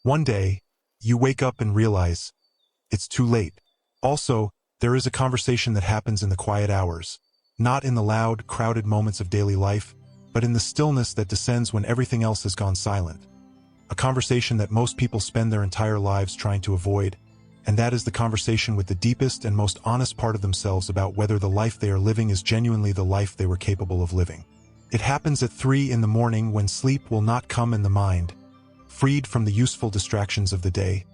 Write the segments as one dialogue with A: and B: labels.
A: One day, you wake up and realize it's too late. Also, there is a conversation that happens in the quiet hours, not in the loud, crowded moments of daily life, but in the stillness that descends when everything else has gone silent. A conversation that most people spend their entire lives trying to avoid, and that is the conversation with the deepest and most honest part of themselves about whether the life they are living is genuinely the life they were capable of living. It happens at 3 in the morning when sleep will not come and the mind, freed from the useful distractions of the day,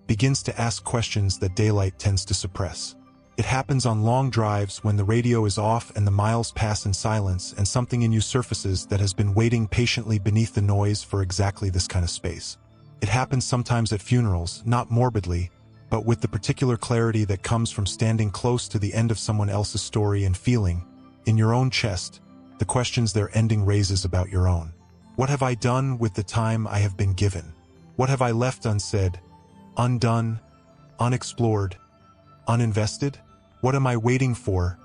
A: begins to ask questions that daylight tends to suppress. It happens on long drives when the radio is off and the miles pass in silence and something in you surfaces that has been waiting patiently beneath the noise for exactly this kind of space. It happens sometimes at funerals, not morbidly, but with the particular clarity that comes from standing close to the end of someone else's story and feeling, in your own chest, the questions their ending raises about your own. What have I done with the time I have been given? What have I left unsaid, undone, unexplored, uninvested? What am I waiting for?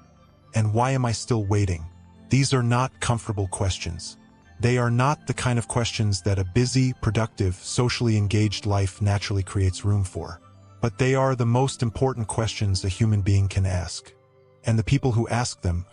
A: And why am I still waiting? These are not comfortable questions. They are not the kind of questions that a busy, productive, socially engaged life naturally creates room for. But they are the most important questions a human being can ask. And the people who ask them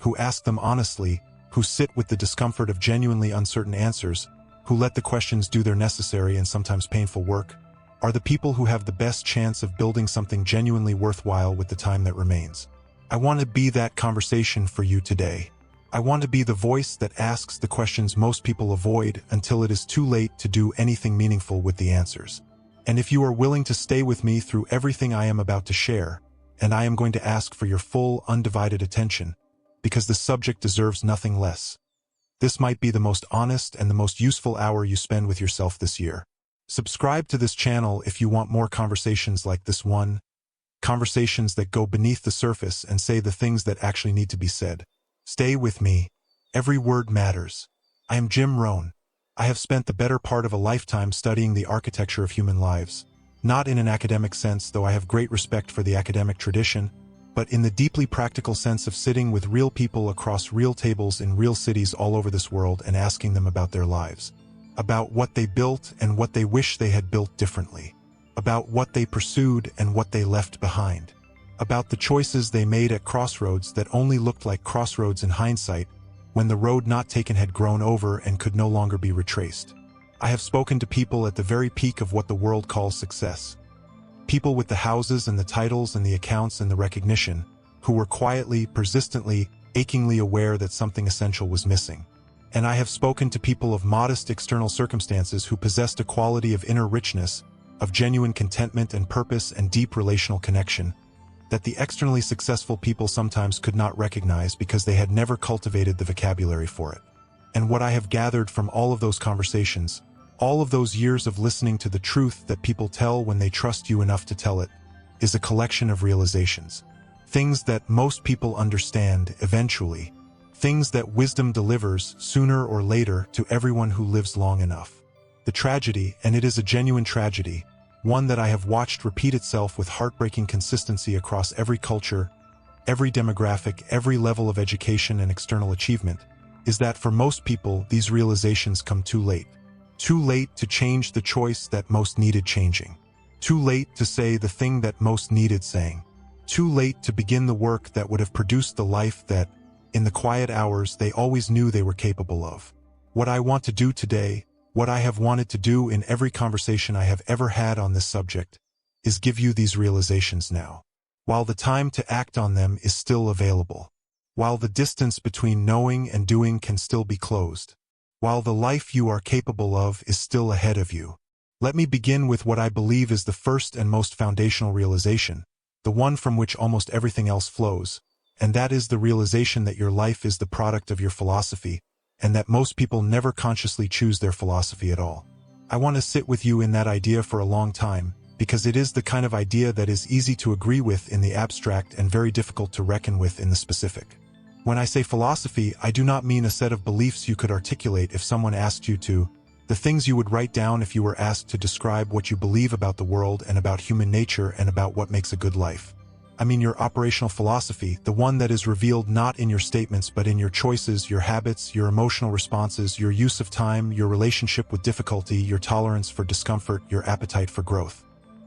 A: honestly, who sit with the discomfort of genuinely uncertain answers, who let the questions do their necessary and sometimes painful work, are the people who have the best chance of building something genuinely worthwhile with the time that remains. I want to be that conversation for you today. I want to be the voice that asks the questions most people avoid until it is too late to do anything meaningful with the answers. And if you are willing to stay with me through everything I am about to share, and I am going to ask for your full, undivided attention, because the subject deserves nothing less. This might be the most honest and the most useful hour you spend with yourself this year. Subscribe to this channel if you want more conversations like this one, conversations that go beneath the surface and say the things that actually need to be said. Stay with me. Every word matters. I am Jim Rohn. I have spent the better part of a lifetime studying the architecture of human lives. Not in an academic sense, though I have great respect for the academic tradition, but in the deeply practical sense of sitting with real people across real tables in real cities all over this world and asking them about their lives. About what they built and what they wish they had built differently. About what they pursued and what they left behind. About the choices they made at crossroads that only looked like crossroads in hindsight, when the road not taken had grown over and could no longer be retraced. I have spoken to people at the very peak of what the world calls success. People with the houses and the titles and the accounts and the recognition, who were quietly, persistently, achingly aware that something essential was missing. And I have spoken to people of modest external circumstances who possessed a quality of inner richness, of genuine contentment and purpose and deep relational connection, that the externally successful people sometimes could not recognize because they had never cultivated the vocabulary for it. And what I have gathered from all of those conversations, all of those years of listening to the truth that people tell when they trust you enough to tell it, is a collection of realizations. Things that most people understand eventually. Things that wisdom delivers sooner or later to everyone who lives long enough. The tragedy, and it is a genuine tragedy, one that I have watched repeat itself with heartbreaking consistency across every culture, every demographic, every level of education and external achievement, is that for most people these realizations come too late. Too late to change the choice that most needed changing. Too late to say the thing that most needed saying. Too late to begin the work that would have produced the life that, in the quiet hours, they always knew they were capable of. What I want to do today, what I have wanted to do in every conversation I have ever had on this subject, is give you these realizations now, while the time to act on them is still available, while the distance between knowing and doing can still be closed, while the life you are capable of is still ahead of you. Let me begin with what I believe is the first and most foundational realization, the one from which almost everything else flows, and that is the realization that your life is the product of your philosophy, and that most people never consciously choose their philosophy at all. I want to sit with you in that idea for a long time, because it is the kind of idea that is easy to agree with in the abstract and very difficult to reckon with in the specific. When I say philosophy, I do not mean a set of beliefs you could articulate if someone asked you to, the things you would write down if you were asked to describe what you believe about the world and about human nature and about what makes a good life. I mean your operational philosophy, the one that is revealed not in your statements but in your choices, your habits, your emotional responses, your use of time, your relationship with difficulty, your tolerance for discomfort, your appetite for growth.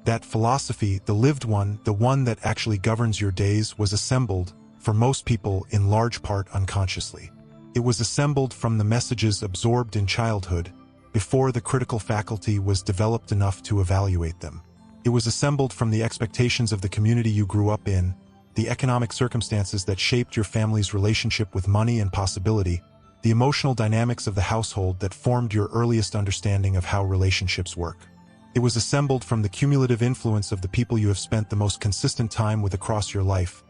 A: That philosophy, the lived one, the one that actually governs your days, was assembled, for most people, in large part unconsciously. It was assembled from the messages absorbed in childhood, before the critical faculty was developed enough to evaluate them. It was assembled from the expectations of the community you grew up in, the economic circumstances that shaped your family's relationship with money and possibility, the emotional dynamics of the household that formed your earliest understanding of how relationships work. It was assembled from the cumulative influence of the people you have spent the most consistent time with across your life,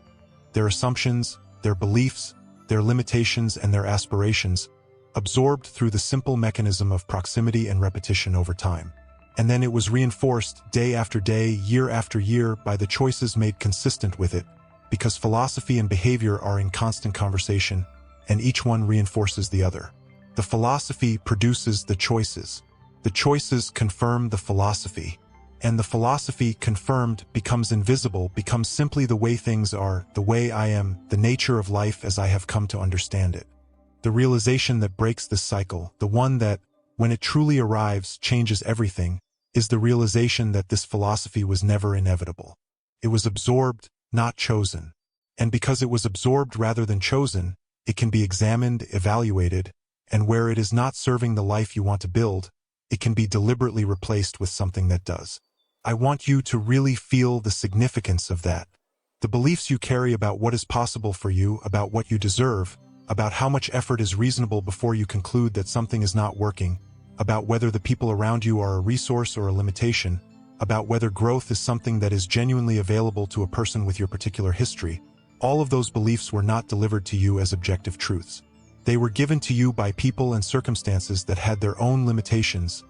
A: their assumptions, their beliefs, their limitations, and their aspirations, absorbed through the simple mechanism of proximity and repetition over time. And then it was reinforced day after day, year after year, by the choices made consistent with it, because philosophy and behavior are in constant conversation, and each one reinforces the other. The philosophy produces the choices. The choices confirm the philosophy. And the philosophy, confirmed, becomes invisible, becomes simply the way things are, the way I am, the nature of life as I have come to understand it. The realization that breaks this cycle, the one that, when it truly arrives, changes everything, is the realization that this philosophy was never inevitable. It was absorbed, not chosen. And because it was absorbed rather than chosen, it can be examined, evaluated, and where it is not serving the life you want to build, it can be deliberately replaced with something that does. I want you to really feel the significance of that. The beliefs you carry about what is possible for you, about what you deserve, about how much effort is reasonable before you conclude that something is not working, about whether the people around you are a resource or a limitation, about whether growth is something that is genuinely available to a person with your particular history. All of those beliefs were not delivered to you as objective truths. They were given to you by people and circumstances that had their own limitations,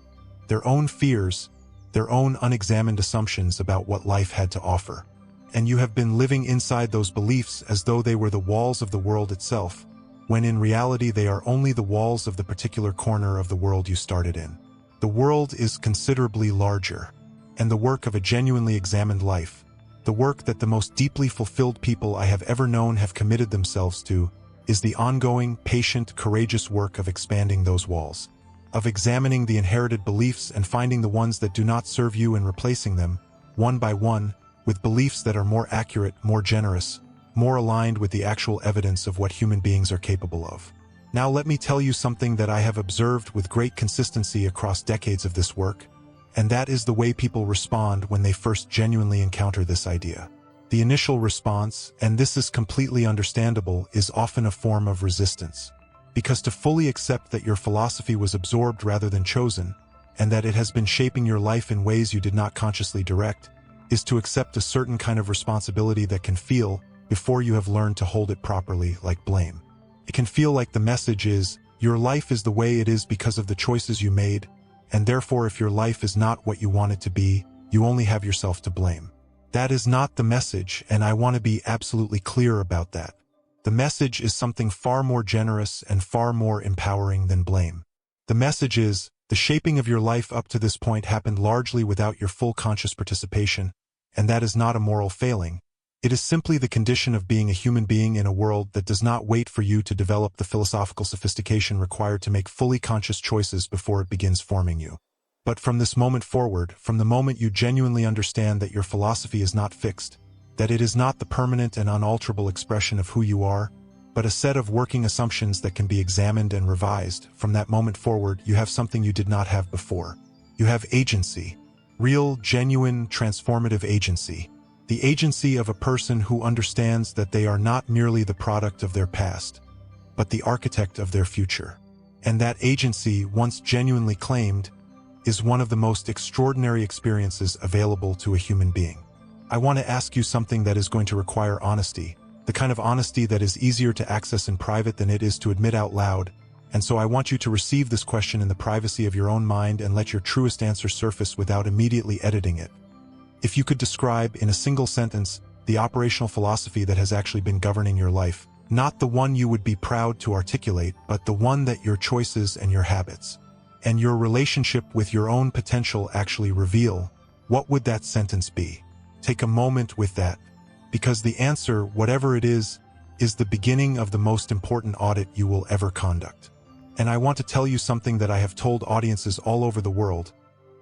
A: their own fears, their own unexamined assumptions about what life had to offer. And you have been living inside those beliefs as though they were the walls of the world itself, when in reality they are only the walls of the particular corner of the world you started in. The world is considerably larger, and the work of a genuinely examined life, the work that the most deeply fulfilled people I have ever known have committed themselves to, is the ongoing, patient, courageous work of expanding those walls, of examining the inherited beliefs and finding the ones that do not serve you and replacing them, one by one, with beliefs that are more accurate, more generous, more aligned with the actual evidence of what human beings are capable of. Now let me tell you something that I have observed with great consistency across decades of this work, and that is the way people respond when they first genuinely encounter this idea. The initial response, and this is completely understandable, is often a form of resistance. Because to fully accept that your philosophy was absorbed rather than chosen, and that it has been shaping your life in ways you did not consciously direct, is to accept a certain kind of responsibility that can feel, before you have learned to hold it properly, like blame. It can feel like the message is, your life is the way it is because of the choices you made, and therefore if your life is not what you want it to be, you only have yourself to blame. That is not the message, and I want to be absolutely clear about that. The message is something far more generous and far more empowering than blame. The message is, the shaping of your life up to this point happened largely without your full conscious participation, and that is not a moral failing. It is simply the condition of being a human being in a world that does not wait for you to develop the philosophical sophistication required to make fully conscious choices before it begins forming you. But from this moment forward, from the moment you genuinely understand that your philosophy is not fixed, that it is not the permanent and unalterable expression of who you are, but a set of working assumptions that can be examined and revised, from that moment forward you have something you did not have before. You have agency. Real, genuine, transformative agency. The agency of a person who understands that they are not merely the product of their past, but the architect of their future. And that agency, once genuinely claimed, is one of the most extraordinary experiences available to a human being. I want to ask you something that is going to require honesty, the kind of honesty that is easier to access in private than it is to admit out loud, and so I want you to receive this question in the privacy of your own mind and let your truest answer surface without immediately editing it. If you could describe, in a single sentence, the operational philosophy that has actually been governing your life, not the one you would be proud to articulate, but the one that your choices and your habits, and your relationship with your own potential actually reveal, what would that sentence be? Take a moment with that, Because the answer, whatever it is the beginning of the most important audit you will ever conduct. And I want to tell you something that I have told audiences all over the world,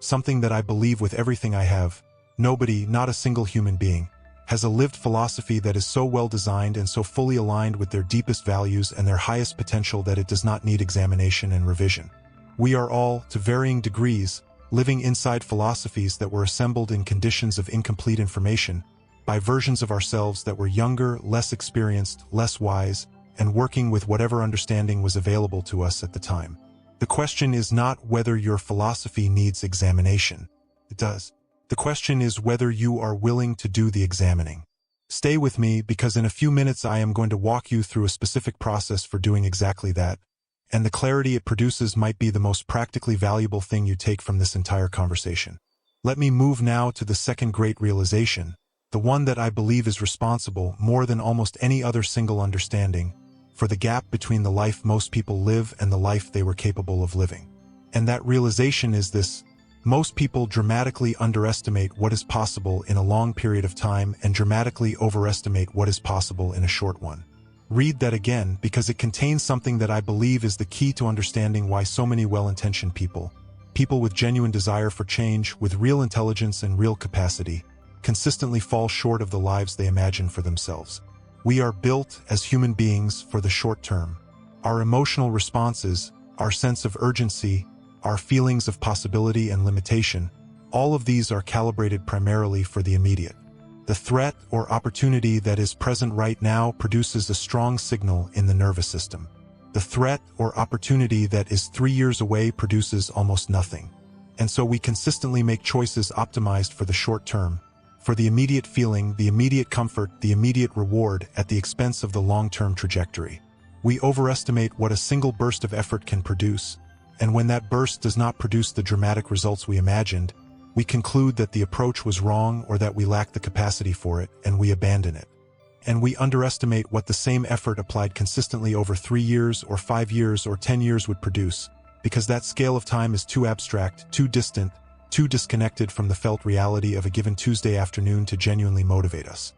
A: something that I believe with everything I have. Nobody, not a single human being, has a lived philosophy that is so well designed and so fully aligned with their deepest values and their highest potential that it does not need examination and revision. We are all, to varying degrees, living inside philosophies that were assembled in conditions of incomplete information, by versions of ourselves that were younger, less experienced, less wise, and working with whatever understanding was available to us at the time. The question is not whether your philosophy needs examination. It does. The question is whether you are willing to do the examining. Stay with me, because in a few minutes I am going to walk you through a specific process for doing exactly that, and the clarity it produces might be the most practically valuable thing you take from this entire conversation. Let me move now to the second great realization, the one that I believe is responsible, more than almost any other single understanding, for the gap between the life most people live and the life they were capable of living. And that realization is this: most people dramatically underestimate what is possible in a long period of time and dramatically overestimate what is possible in a short one. Read that again, because it contains something that I believe is the key to understanding why so many well-intentioned people with genuine desire for change, with real intelligence and real capacity, consistently fall short of the lives they imagine for themselves. We are built as human beings for the short term. Our emotional responses, our sense of urgency, our feelings of possibility and limitation, all of these are calibrated primarily for the immediate. The threat or opportunity that is present right now produces a strong signal in the nervous system. The threat or opportunity that is 3 years away produces almost nothing. And so we consistently make choices optimized for the short term, for the immediate feeling, the immediate comfort, the immediate reward at the expense of the long-term trajectory. We overestimate what a single burst of effort can produce, and when that burst does not produce the dramatic results we imagined, we conclude that the approach was wrong or that we lack the capacity for it, and we abandon it. And we underestimate what the same effort applied consistently over 3 years or 5 years or 10 years would produce, because that scale of time is too abstract, too distant, too disconnected from the felt reality of a given Tuesday afternoon to genuinely motivate us.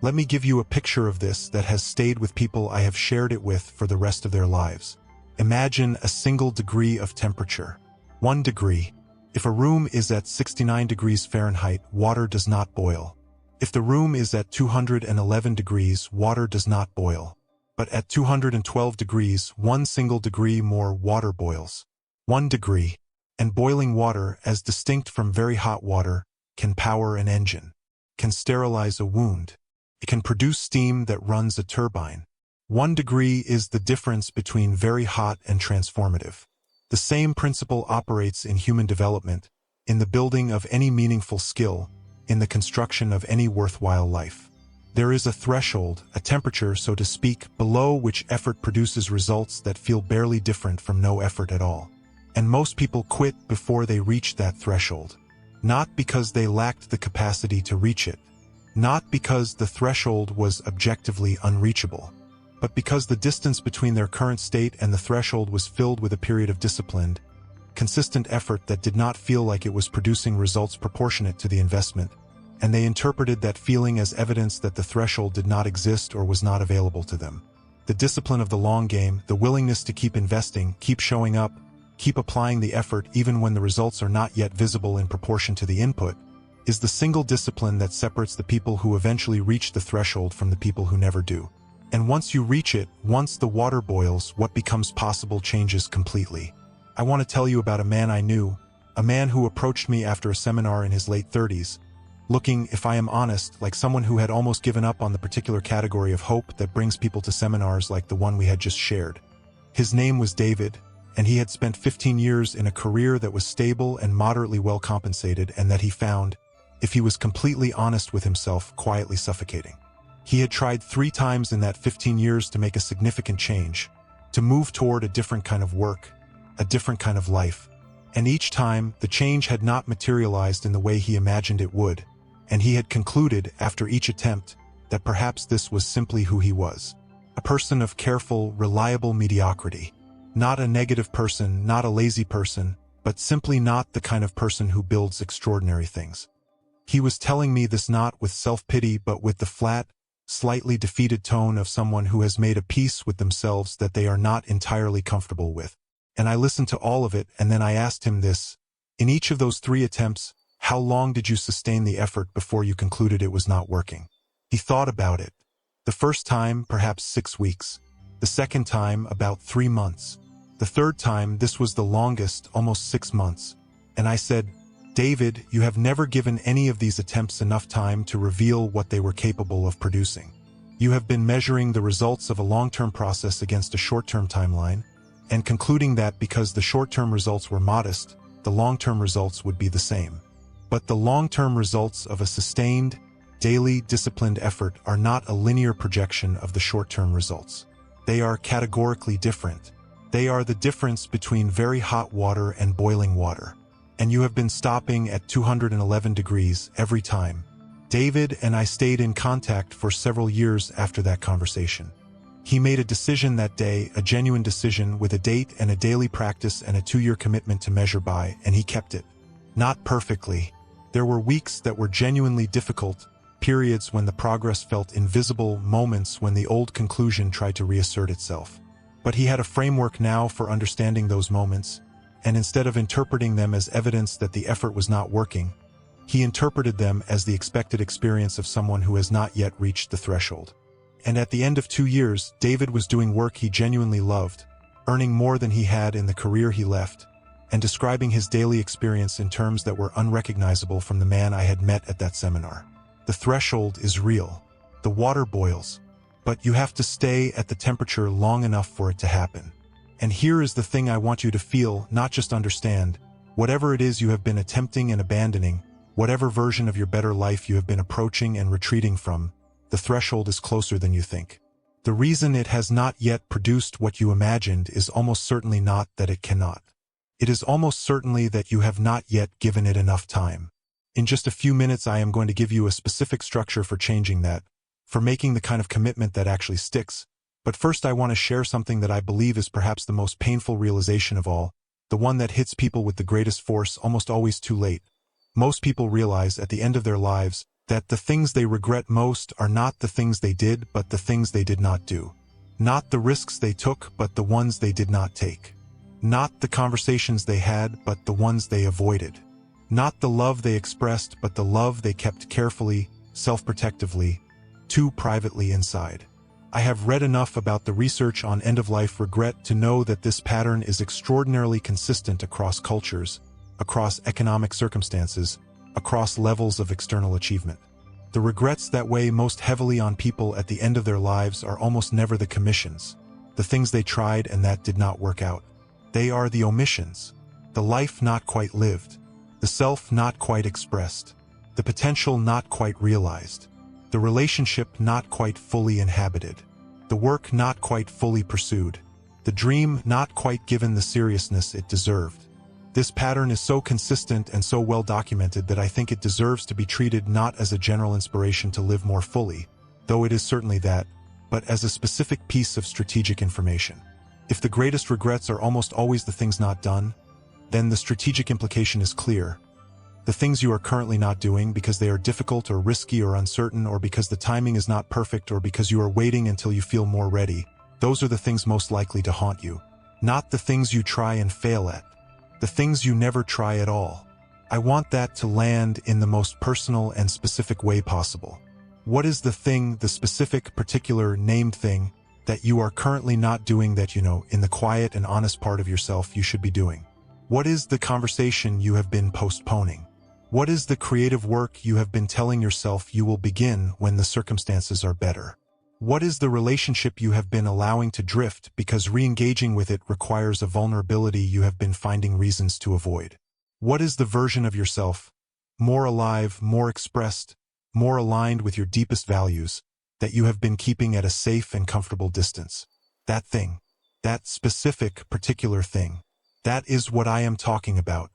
A: Let me give you a picture of this that has stayed with people I have shared it with for the rest of their lives. Imagine a single degree of temperature. 1 degree. If a room is at 69 degrees Fahrenheit, water does not boil. If the room is at 211 degrees, water does not boil. But at 212 degrees, 1 single degree more water boils. 1 degree. And boiling water, as distinct from very hot water, can power an engine, can sterilize a wound. It can produce steam that runs a turbine. 1 degree is the difference between very hot and transformative. The same principle operates in human development, in the building of any meaningful skill, in the construction of any worthwhile life. There is a threshold, a temperature, so to speak, below which effort produces results that feel barely different from no effort at all. And most people quit before they reach that threshold. Not because they lacked the capacity to reach it, not because the threshold was objectively unreachable, but because the distance between their current state and the threshold was filled with a period of disciplined, consistent effort that did not feel like it was producing results proportionate to the investment, and they interpreted that feeling as evidence that the threshold did not exist or was not available to them. The discipline of the long game, the willingness to keep investing, keep showing up, keep applying the effort even when the results are not yet visible in proportion to the input, is the single discipline that separates the people who eventually reach the threshold from the people who never do. And once you reach it, once the water boils, what becomes possible changes completely. I want to tell you about a man I knew, a man who approached me after a seminar in his late 30s, looking, if I am honest, like someone who had almost given up on the particular category of hope that brings people to seminars like the one we had just shared. His name was David, and he had spent 15 years in a career that was stable and moderately well compensated, and that he found, if he was completely honest with himself, quietly suffocating. He had tried 3 times in that 15 years to make a significant change, to move toward a different kind of work, a different kind of life. And each time, the change had not materialized in the way he imagined it would, and he had concluded, after each attempt, that perhaps this was simply who he was. A person of careful, reliable mediocrity. Not a negative person, not a lazy person, but simply not the kind of person who builds extraordinary things. He was telling me this not with self-pity but with the flat, slightly defeated tone of someone who has made a peace with themselves that they are not entirely comfortable with. And I listened to all of it, and then I asked him this. In each of those 3 attempts, how long did you sustain the effort before you concluded it was not working? He thought about it. The first time, perhaps 6 weeks. The second time, about 3 months. The third time, this was the longest, almost 6 months. And I said, David, you have never given any of these attempts enough time to reveal what they were capable of producing. You have been measuring the results of a long-term process against a short-term timeline, and concluding that because the short-term results were modest, the long-term results would be the same. But the long-term results of a sustained, daily, disciplined effort are not a linear projection of the short-term results. They are categorically different. They are the difference between very hot water and boiling water. And you have been stopping at 211 degrees every time. David and I stayed in contact for several years after that conversation. He made a decision that day, a genuine decision with a date and a daily practice and a 2-year commitment to measure by, and he kept it. Not perfectly. There were weeks that were genuinely difficult, periods when the progress felt invisible, moments when the old conclusion tried to reassert itself. But he had a framework now for understanding those moments, and instead of interpreting them as evidence that the effort was not working, he interpreted them as the expected experience of someone who has not yet reached the threshold. And at the end of 2 years, David was doing work he genuinely loved, earning more than he had in the career he left, and describing his daily experience in terms that were unrecognizable from the man I had met at that seminar. The threshold is real. The water boils. But you have to stay at the temperature long enough for it to happen. And here is the thing I want you to feel, not just understand. Whatever it is you have been attempting and abandoning, whatever version of your better life you have been approaching and retreating from, the threshold is closer than you think. The reason it has not yet produced what you imagined is almost certainly not that it cannot. It is almost certainly that you have not yet given it enough time. In just a few minutes I am going to give you a specific structure for changing that, for making the kind of commitment that actually sticks. But first I want to share something that I believe is perhaps the most painful realization of all, the one that hits people with the greatest force almost always too late. Most people realize at the end of their lives that the things they regret most are not the things they did, but the things they did not do. Not the risks they took, but the ones they did not take. Not the conversations they had, but the ones they avoided. Not the love they expressed, but the love they kept carefully, self-protectively, too privately inside. I have read enough about the research on end-of-life regret to know that this pattern is extraordinarily consistent across cultures, across economic circumstances, across levels of external achievement. The regrets that weigh most heavily on people at the end of their lives are almost never the commissions, the things they tried and that did not work out. They are the omissions, the life not quite lived, the self not quite expressed, the potential not quite realized, the relationship not quite fully inhabited, the work not quite fully pursued, the dream not quite given the seriousness it deserved. This pattern is so consistent and so well documented that I think it deserves to be treated not as a general inspiration to live more fully, though it is certainly that, but as a specific piece of strategic information. If the greatest regrets are almost always the things not done, then the strategic implication is clear. The things you are currently not doing because they are difficult or risky or uncertain, or because the timing is not perfect, or because you are waiting until you feel more ready, those are the things most likely to haunt you. Not the things you try and fail at. The things you never try at all. I want that to land in the most personal and specific way possible. What is the thing, the specific, particular, named thing, that you are currently not doing that you know, in the quiet and honest part of yourself, you should be doing? What is the conversation you have been postponing? What is the creative work you have been telling yourself you will begin when the circumstances are better? What is the relationship you have been allowing to drift because re-engaging with it requires a vulnerability you have been finding reasons to avoid? What is the version of yourself, more alive, more expressed, more aligned with your deepest values, that you have been keeping at a safe and comfortable distance? That thing, that specific, particular thing, that is what I am talking about.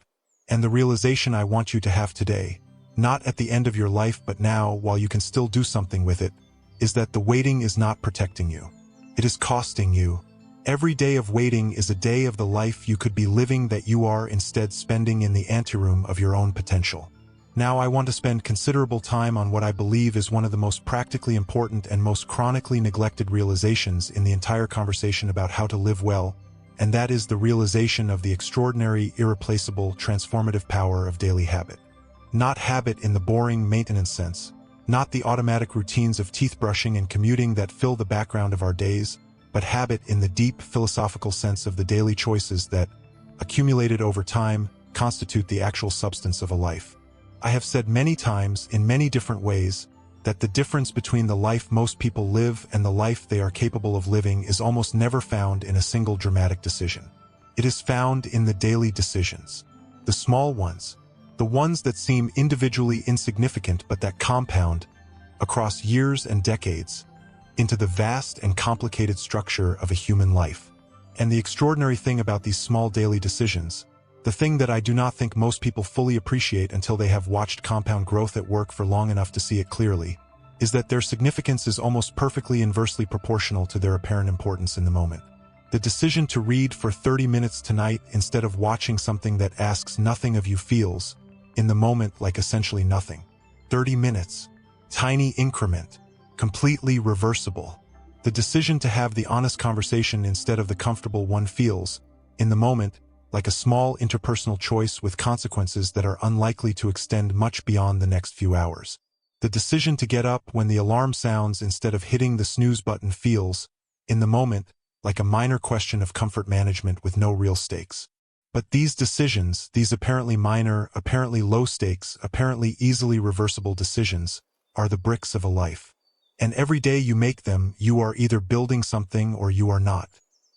A: And the realization I want you to have today, not at the end of your life but now while you can still do something with it, is that the waiting is not protecting you. It is costing you. Every day of waiting is a day of the life you could be living that you are instead spending in the anteroom of your own potential. Now I want to spend considerable time on what I believe is one of the most practically important and most chronically neglected realizations in the entire conversation about how to live well, and that is the realization of the extraordinary, irreplaceable, transformative power of daily habit. Not habit in the boring maintenance sense, not the automatic routines of teeth brushing and commuting that fill the background of our days, but habit in the deep philosophical sense of the daily choices that, accumulated over time, constitute the actual substance of a life. I have said many times, in many different ways, that the difference between the life most people live and the life they are capable of living is almost never found in a single dramatic decision. It is found in the daily decisions. The small ones, the ones that seem individually insignificant but that compound, across years and decades, into the vast and complicated structure of a human life. And the extraordinary thing about these small daily decisions, the thing that I do not think most people fully appreciate until they have watched compound growth at work for long enough to see it clearly, is that their significance is almost perfectly inversely proportional to their apparent importance in the moment. The decision to read for 30 minutes tonight instead of watching something that asks nothing of you feels, in the moment, like essentially nothing. 30 minutes. Tiny increment. Completely reversible. The decision to have the honest conversation instead of the comfortable one feels, in the moment, like a small interpersonal choice with consequences that are unlikely to extend much beyond the next few hours. The decision to get up when the alarm sounds instead of hitting the snooze button feels, in the moment, like a minor question of comfort management with no real stakes. But these decisions, these apparently minor, apparently low stakes, apparently easily reversible decisions, are the bricks of a life. And every day you make them, you are either building something or you are not.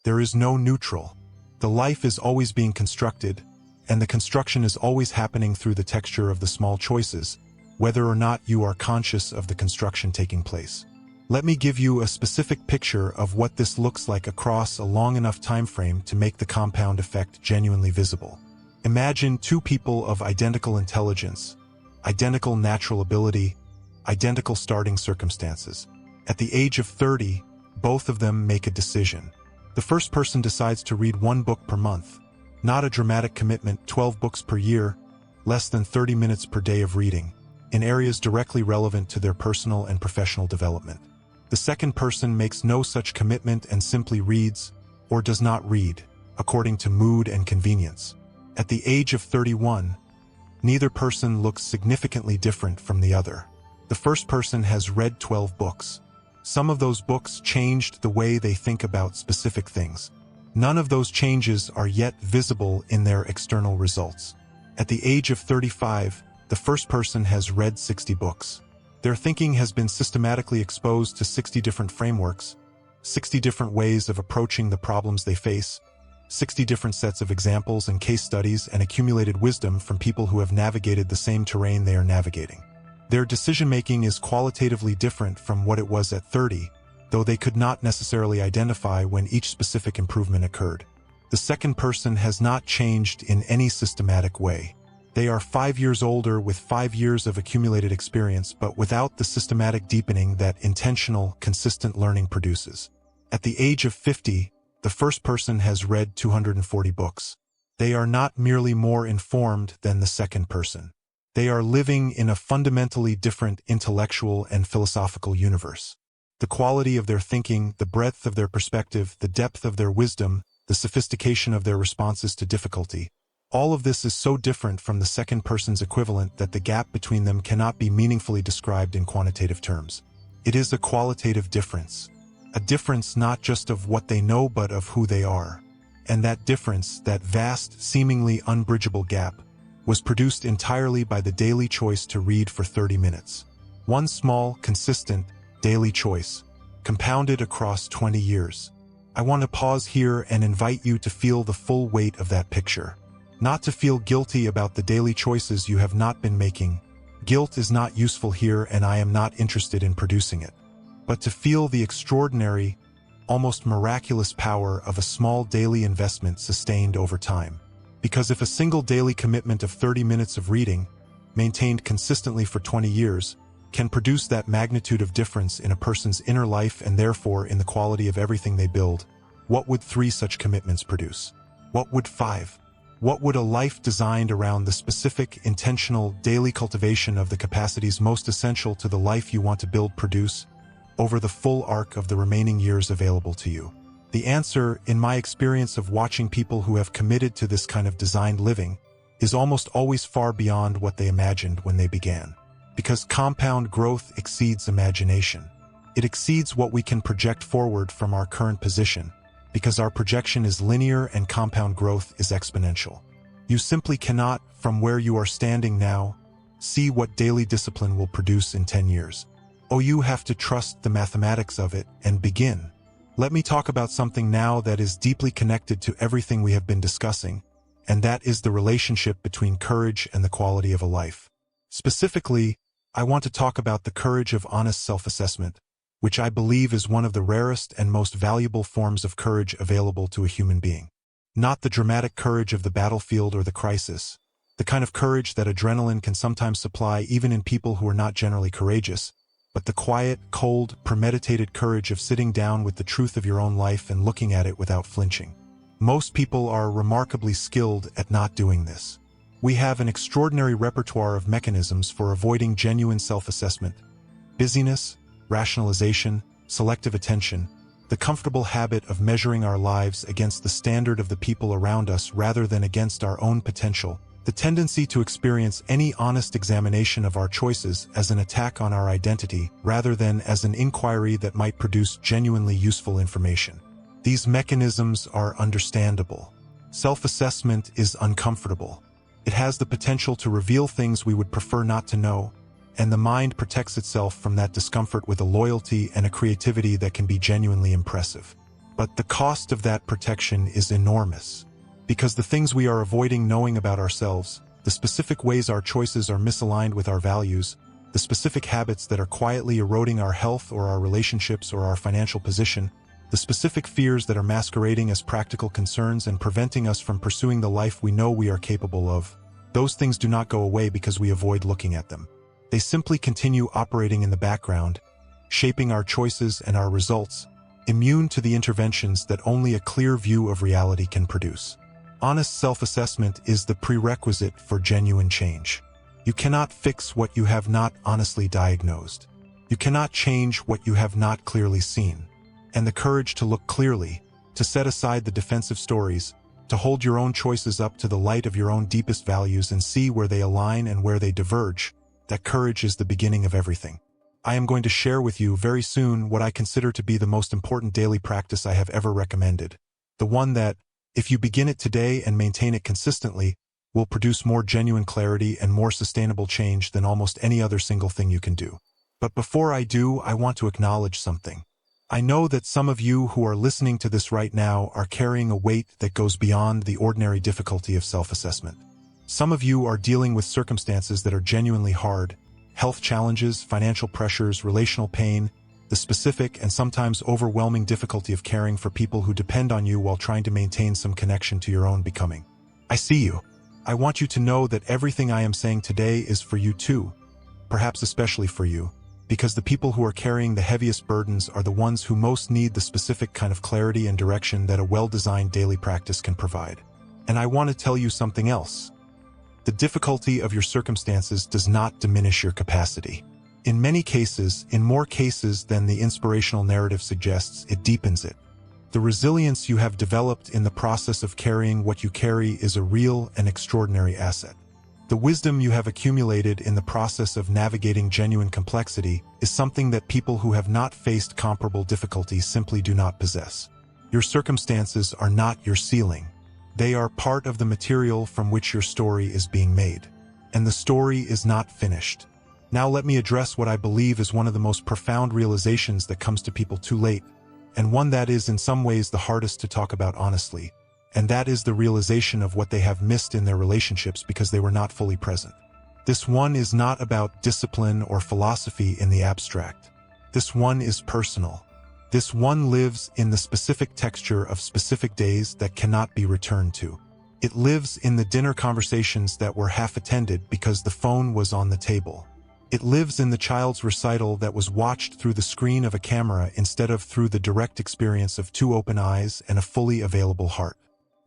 A: There is no neutral. The life is always being constructed, and the construction is always happening through the texture of the small choices, whether or not you are conscious of the construction taking place. Let me give you a specific picture of what this looks like across a long enough time frame to make the compound effect genuinely visible. Imagine two people of identical intelligence, identical natural ability, identical starting circumstances. At the age of 30, both of them make a decision. The first person decides to read 1 book per month. Not a dramatic commitment, 12 books per year, less than 30 minutes per day of reading, in areas directly relevant to their personal and professional development. The second person makes no such commitment and simply reads, or does not read, according to mood and convenience. At the age of 31, neither person looks significantly different from the other. The first person has read 12 books. Some of those books changed the way they think about specific things. None of those changes are yet visible in their external results. At the age of 35, the first person has read 60 books. Their thinking has been systematically exposed to 60 different frameworks, 60 different ways of approaching the problems they face, 60 different sets of examples and case studies, and accumulated wisdom from people who have navigated the same terrain they are navigating. Their decision-making is qualitatively different from what it was at 30, though they could not necessarily identify when each specific improvement occurred. The second person has not changed in any systematic way. They are 5 years older with 5 years of accumulated experience, but without the systematic deepening that intentional, consistent learning produces. At the age of 50, the first person has read 240 books. They are not merely more informed than the second person. They are living in a fundamentally different intellectual and philosophical universe. The quality of their thinking, the breadth of their perspective, the depth of their wisdom, the sophistication of their responses to difficulty, all of this is so different from the second person's equivalent that the gap between them cannot be meaningfully described in quantitative terms. It is a qualitative difference. A difference not just of what they know but of who they are. And that difference, that vast, seemingly unbridgeable gap, was produced entirely by the daily choice to read for 30 minutes. One small, consistent, daily choice, compounded across 20 years. I want to pause here and invite you to feel the full weight of that picture. Not to feel guilty about the daily choices you have not been making. Guilt is not useful here, and I am not interested in producing it. But to feel the extraordinary, almost miraculous power of a small daily investment sustained over time. Because if a single daily commitment of 30 minutes of reading, maintained consistently for 20 years, can produce that magnitude of difference in a person's inner life and therefore in the quality of everything they build, what would 3 such commitments produce? What would 5? What would a life designed around the specific, intentional, daily cultivation of the capacities most essential to the life you want to build produce over the full arc of the remaining years available to you? The answer, in my experience of watching people who have committed to this kind of designed living, is almost always far beyond what they imagined when they began. Because compound growth exceeds imagination. It exceeds what we can project forward from our current position, because our projection is linear and compound growth is exponential. You simply cannot, from where you are standing now, see what daily discipline will produce in 10 years. Oh, you have to trust the mathematics of it and begin. Let me talk about something now that is deeply connected to everything we have been discussing, and that is the relationship between courage and the quality of a life. Specifically, I want to talk about the courage of honest self-assessment, which I believe is one of the rarest and most valuable forms of courage available to a human being. Not the dramatic courage of the battlefield or the crisis, the kind of courage that adrenaline can sometimes supply even in people who are not generally courageous, but the quiet, cold, premeditated courage of sitting down with the truth of your own life and looking at it without flinching. Most people are remarkably skilled at not doing this. We have an extraordinary repertoire of mechanisms for avoiding genuine self-assessment: busyness, rationalization, selective attention, the comfortable habit of measuring our lives against the standard of the people around us rather than against our own potential, the tendency to experience any honest examination of our choices as an attack on our identity rather than as an inquiry that might produce genuinely useful information. These mechanisms are understandable. Self-assessment is uncomfortable. It has the potential to reveal things we would prefer not to know, and the mind protects itself from that discomfort with a loyalty and a creativity that can be genuinely impressive. But the cost of that protection is enormous. Because the things we are avoiding knowing about ourselves, the specific ways our choices are misaligned with our values, the specific habits that are quietly eroding our health or our relationships or our financial position, the specific fears that are masquerading as practical concerns and preventing us from pursuing the life we know we are capable of, those things do not go away because we avoid looking at them. They simply continue operating in the background, shaping our choices and our results, immune to the interventions that only a clear view of reality can produce. Honest self-assessment is the prerequisite for genuine change. You cannot fix what you have not honestly diagnosed. You cannot change what you have not clearly seen. And the courage to look clearly, to set aside the defensive stories, to hold your own choices up to the light of your own deepest values and see where they align and where they diverge, that courage is the beginning of everything. I am going to share with you very soon what I consider to be the most important daily practice I have ever recommended. The one that, if you begin it today and maintain it consistently, will produce more genuine clarity and more sustainable change than almost any other single thing you can do. But before I do, I want to acknowledge something. I know that some of you who are listening to this right now are carrying a weight that goes beyond the ordinary difficulty of self-assessment. Some of you are dealing with circumstances that are genuinely hard: health challenges, financial pressures, relational pain, the specific and sometimes overwhelming difficulty of caring for people who depend on you while trying to maintain some connection to your own becoming. I see you. I want you to know that everything I am saying today is for you too, perhaps especially for you, because the people who are carrying the heaviest burdens are the ones who most need the specific kind of clarity and direction that a well-designed daily practice can provide. And I want to tell you something else. The difficulty of your circumstances does not diminish your capacity. In many cases, in more cases than the inspirational narrative suggests, it deepens it. The resilience you have developed in the process of carrying what you carry is a real and extraordinary asset. The wisdom you have accumulated in the process of navigating genuine complexity is something that people who have not faced comparable difficulties simply do not possess. Your circumstances are not your ceiling. They are part of the material from which your story is being made. And the story is not finished. Now let me address what I believe is one of the most profound realizations that comes to people too late, and one that is in some ways the hardest to talk about honestly, and that is the realization of what they have missed in their relationships because they were not fully present. This one is not about discipline or philosophy in the abstract. This one is personal. This one lives in the specific texture of specific days that cannot be returned to. It lives in the dinner conversations that were half attended because the phone was on the table. It lives in the child's recital that was watched through the screen of a camera instead of through the direct experience of two open eyes and a fully available heart.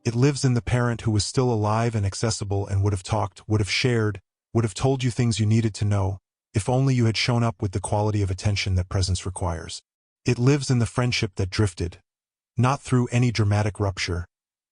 A: It lives in the parent who was still alive and accessible and would have talked, would have shared, would have told you things you needed to know, if only you had shown up with the quality of attention that presence requires. It lives in the friendship that drifted, not through any dramatic rupture,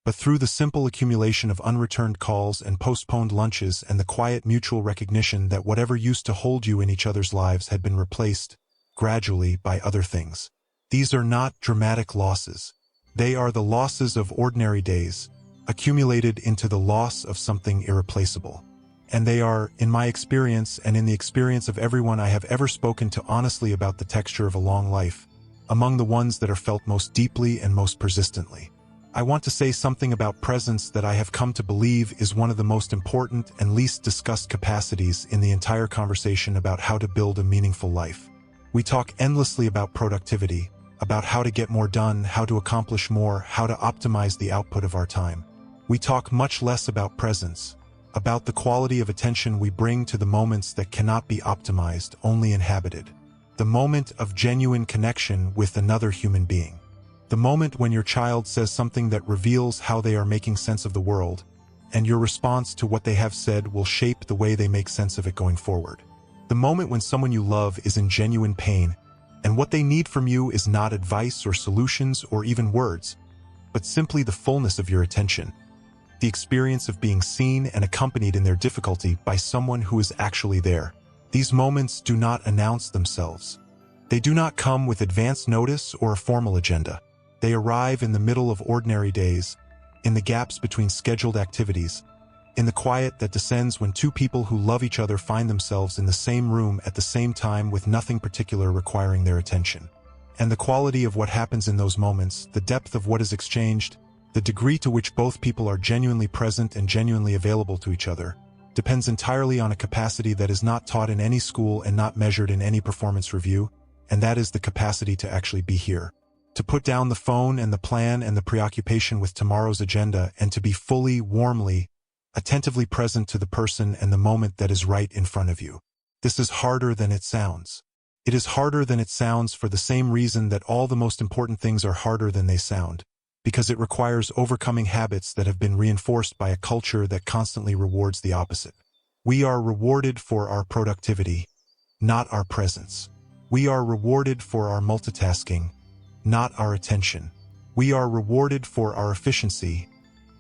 A: but through the simple accumulation of unreturned calls and postponed lunches and the quiet mutual recognition that whatever used to hold you in each other's lives had been replaced, gradually, by other things. These are not dramatic losses. They are the losses of ordinary days, accumulated into the loss of something irreplaceable. And they are, in my experience and in the experience of everyone I have ever spoken to honestly about the texture of a long life, among the ones that are felt most deeply and most persistently. I want to say something about presence that I have come to believe is one of the most important and least discussed capacities in the entire conversation about how to build a meaningful life. We talk endlessly about productivity, about how to get more done, how to accomplish more, how to optimize the output of our time. We talk much less about presence, about the quality of attention we bring to the moments that cannot be optimized, only inhabited. The moment of genuine connection with another human being. The moment when your child says something that reveals how they are making sense of the world, and your response to what they have said will shape the way they make sense of it going forward. The moment when someone you love is in genuine pain, and what they need from you is not advice or solutions or even words, but simply the fullness of your attention. The experience of being seen and accompanied in their difficulty by someone who is actually there. These moments do not announce themselves. They do not come with advance notice or a formal agenda. They arrive in the middle of ordinary days, in the gaps between scheduled activities, in the quiet that descends when two people who love each other find themselves in the same room at the same time with nothing particular requiring their attention. And the quality of what happens in those moments, the depth of what is exchanged, the degree to which both people are genuinely present and genuinely available to each other, depends entirely on a capacity that is not taught in any school and not measured in any performance review, and that is the capacity to actually be here. To put down the phone and the plan and the preoccupation with tomorrow's agenda and to be fully, warmly, attentively present to the person and the moment that is right in front of you. This is harder than it sounds. It is harder than it sounds for the same reason that all the most important things are harder than they sound, because it requires overcoming habits that have been reinforced by a culture that constantly rewards the opposite. We are rewarded for our productivity, not our presence. We are rewarded for our multitasking, not our attention. We are rewarded for our efficiency,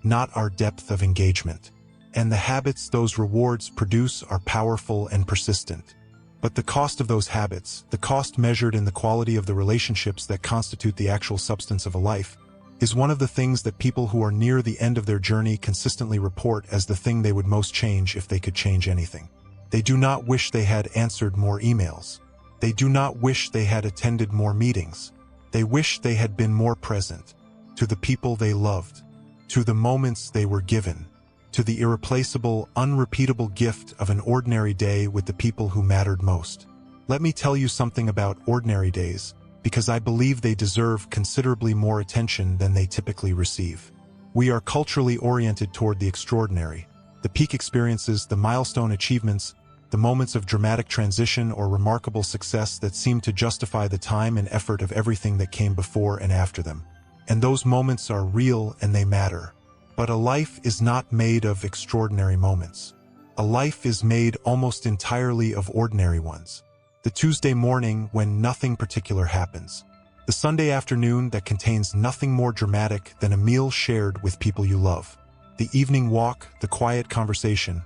A: not our depth of engagement. And the habits those rewards produce are powerful and persistent. But the cost of those habits, the cost measured in the quality of the relationships that constitute the actual substance of a life, is one of the things that people who are near the end of their journey consistently report as the thing they would most change if they could change anything. They do not wish they had answered more emails. They do not wish they had attended more meetings. They wish they had been more present to the people they loved, to the moments they were given, to the irreplaceable, unrepeatable gift of an ordinary day with the people who mattered most. Let me tell you something about ordinary days, because I believe they deserve considerably more attention than they typically receive. We are culturally oriented toward the extraordinary, the peak experiences, the milestone achievements, the moments of dramatic transition or remarkable success that seem to justify the time and effort of everything that came before and after them. And those moments are real and they matter. But a life is not made of extraordinary moments. A life is made almost entirely of ordinary ones. The Tuesday morning when nothing particular happens. The Sunday afternoon that contains nothing more dramatic than a meal shared with people you love. The evening walk, the quiet conversation,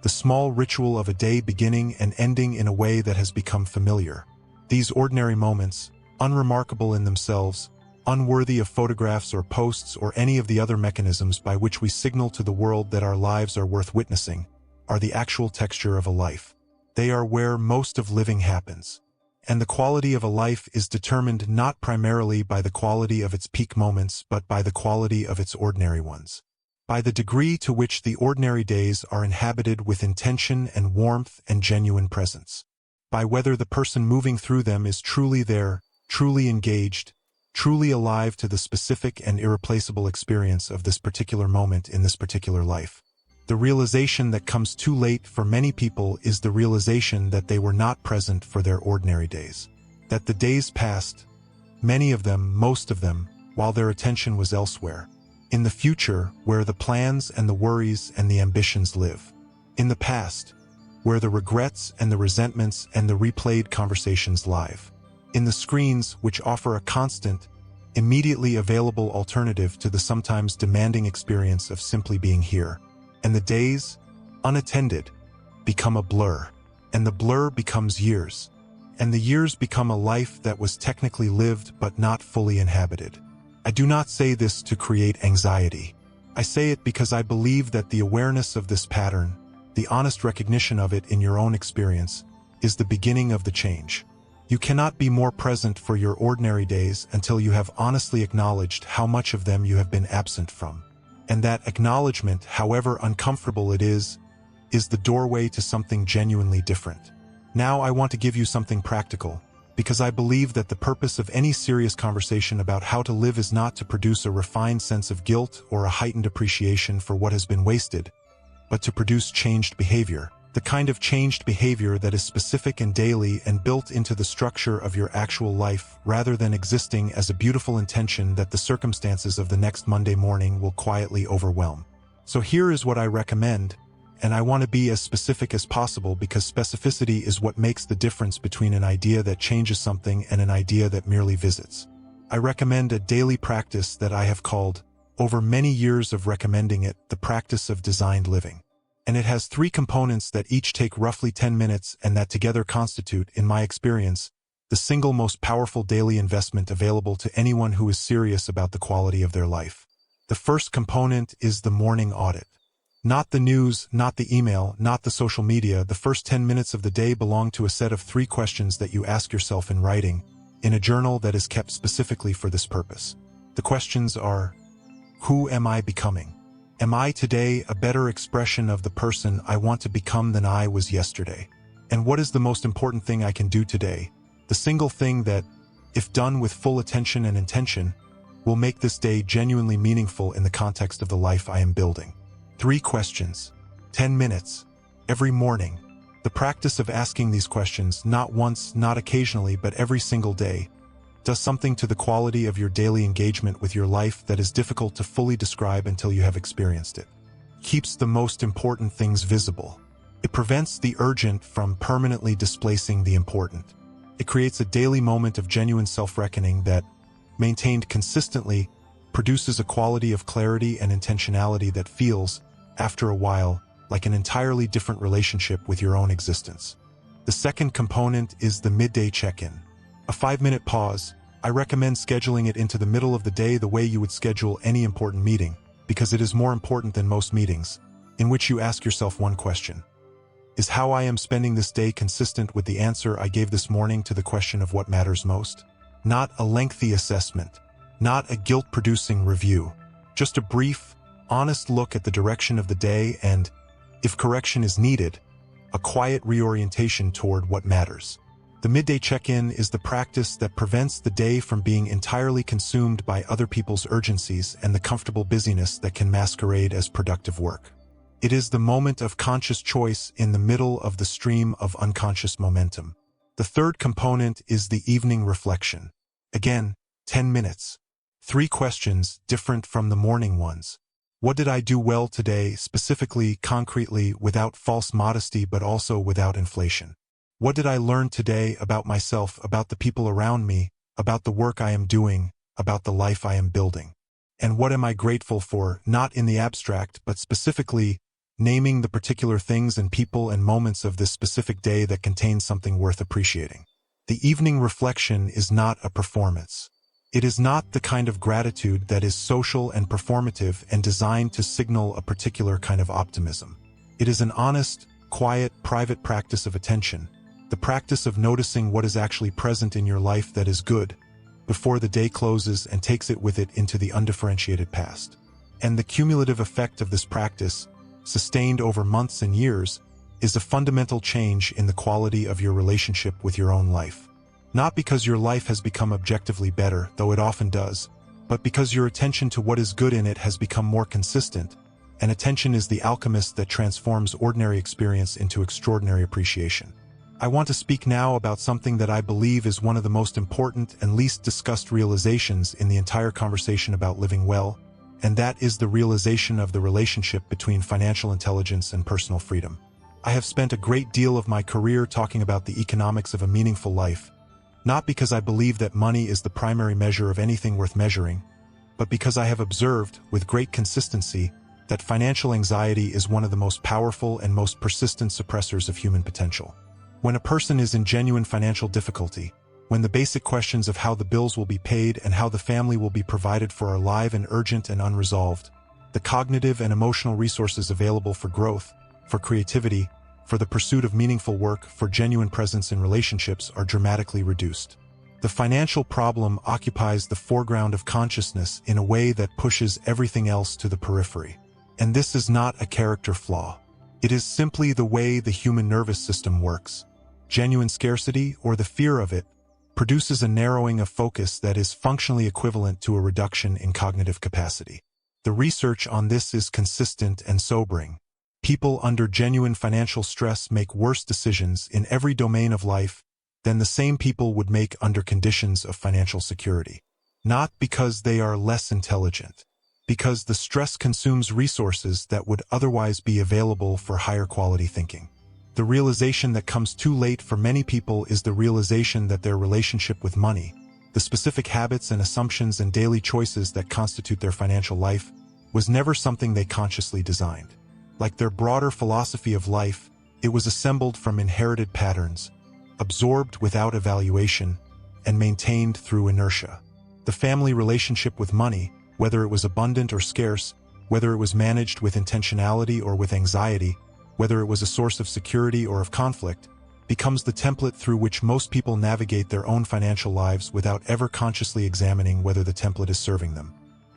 A: the small ritual of a day beginning and ending in a way that has become familiar. These ordinary moments, unremarkable in themselves, unworthy of photographs or posts or any of the other mechanisms by which we signal to the world that our lives are worth witnessing, are the actual texture of a life. They are where most of living happens. And the quality of a life is determined not primarily by the quality of its peak moments but by the quality of its ordinary ones. By the degree to which the ordinary days are inhabited with intention and warmth and genuine presence. By whether the person moving through them is truly there, truly engaged, truly alive to the specific and irreplaceable experience of this particular moment in this particular life. The realization that comes too late for many people is the realization that they were not present for their ordinary days. That the days passed, many of them, most of them, while their attention was elsewhere. In the future, where the plans and the worries and the ambitions live. In the past, where the regrets and the resentments and the replayed conversations live. In the screens which offer a constant, immediately available alternative to the sometimes demanding experience of simply being here. And the days, unattended, become a blur. And the blur becomes years. And the years become a life that was technically lived but not fully inhabited. I do not say this to create anxiety. I say it because I believe that the awareness of this pattern, the honest recognition of it in your own experience, is the beginning of the change. You cannot be more present for your ordinary days until you have honestly acknowledged how much of them you have been absent from. And that acknowledgement, however uncomfortable it is the doorway to something genuinely different. Now I want to give you something practical, because I believe that the purpose of any serious conversation about how to live is not to produce a refined sense of guilt or a heightened appreciation for what has been wasted, but to produce changed behavior. The kind of changed behavior that is specific and daily and built into the structure of your actual life, rather than existing as a beautiful intention that the circumstances of the next Monday morning will quietly overwhelm. So here is what I recommend, and I want to be as specific as possible because specificity is what makes the difference between an idea that changes something and an idea that merely visits. I recommend a daily practice that I have called, over many years of recommending it, the practice of designed living. And it has 3 components that each take roughly 10 minutes and that together constitute, in my experience, the single most powerful daily investment available to anyone who is serious about the quality of their life. The first component is the morning audit. Not the news, not the email, not the social media. The first 10 minutes of the day belong to a set of 3 questions that you ask yourself in writing, in a journal that is kept specifically for this purpose. The questions are, who am I becoming? Am I today a better expression of the person I want to become than I was yesterday? And what is the most important thing I can do today? The single thing that, if done with full attention and intention, will make this day genuinely meaningful in the context of the life I am building. 3 questions, 10 minutes, every morning. The practice of asking these questions, not once, not occasionally, but every single day, does something to the quality of your daily engagement with your life that is difficult to fully describe until you have experienced it. Keeps the most important things visible. It prevents the urgent from permanently displacing the important. It creates a daily moment of genuine self-reckoning that, maintained consistently, produces a quality of clarity and intentionality that feels, after a while, like an entirely different relationship with your own existence. The second component is the midday check-in. A 5-minute pause. I recommend scheduling it into the middle of the day the way you would schedule any important meeting, because it is more important than most meetings, in which you ask yourself one question. Is how I am spending this day consistent with the answer I gave this morning to the question of what matters most? Not a lengthy assessment, not a guilt-producing review, just a brief, honest look at the direction of the day and, if correction is needed, a quiet reorientation toward what matters. The midday check-in is the practice that prevents the day from being entirely consumed by other people's urgencies and the comfortable busyness that can masquerade as productive work. It is the moment of conscious choice in the middle of the stream of unconscious momentum. The third component is the evening reflection. Again, 10 minutes. 3 questions, different from the morning ones. What did I do well today, specifically, concretely, without false modesty but also without inflation? What did I learn today about myself, about the people around me, about the work I am doing, about the life I am building? And what am I grateful for, not in the abstract, but specifically, naming the particular things and people and moments of this specific day that contain something worth appreciating? The evening reflection is not a performance. It is not the kind of gratitude that is social and performative and designed to signal a particular kind of optimism. It is an honest, quiet, private practice of attention, the practice of noticing what is actually present in your life that is good, before the day closes and takes it with it into the undifferentiated past. And the cumulative effect of this practice, sustained over months and years, is a fundamental change in the quality of your relationship with your own life. Not because your life has become objectively better, though it often does, but because your attention to what is good in it has become more consistent, and attention is the alchemist that transforms ordinary experience into extraordinary appreciation. I want to speak now about something that I believe is one of the most important and least discussed realizations in the entire conversation about living well, and that is the realization of the relationship between financial intelligence and personal freedom. I have spent a great deal of my career talking about the economics of a meaningful life, not because I believe that money is the primary measure of anything worth measuring, but because I have observed, with great consistency, that financial anxiety is one of the most powerful and most persistent suppressors of human potential. When a person is in genuine financial difficulty, when the basic questions of how the bills will be paid and how the family will be provided for are live and urgent and unresolved, the cognitive and emotional resources available for growth, for creativity, for the pursuit of meaningful work, for genuine presence in relationships are dramatically reduced. The financial problem occupies the foreground of consciousness in a way that pushes everything else to the periphery. And this is not a character flaw. It is simply the way the human nervous system works. Genuine scarcity, or the fear of it, produces a narrowing of focus that is functionally equivalent to a reduction in cognitive capacity. The research on this is consistent and sobering. People under genuine financial stress make worse decisions in every domain of life than the same people would make under conditions of financial security. Not because they are less intelligent, because the stress consumes resources that would otherwise be available for higher quality thinking. The realization that comes too late for many people is the realization that their relationship with money, the specific habits and assumptions and daily choices that constitute their financial life, was never something they consciously designed. Like their broader philosophy of life, it was assembled from inherited patterns, absorbed without evaluation, and maintained through inertia. The family relationship with money, whether it was abundant or scarce, whether it was managed with intentionality or with anxiety, whether it was a source of security or of conflict, becomes the template through which most people navigate their own financial lives without ever consciously examining whether the template is serving them.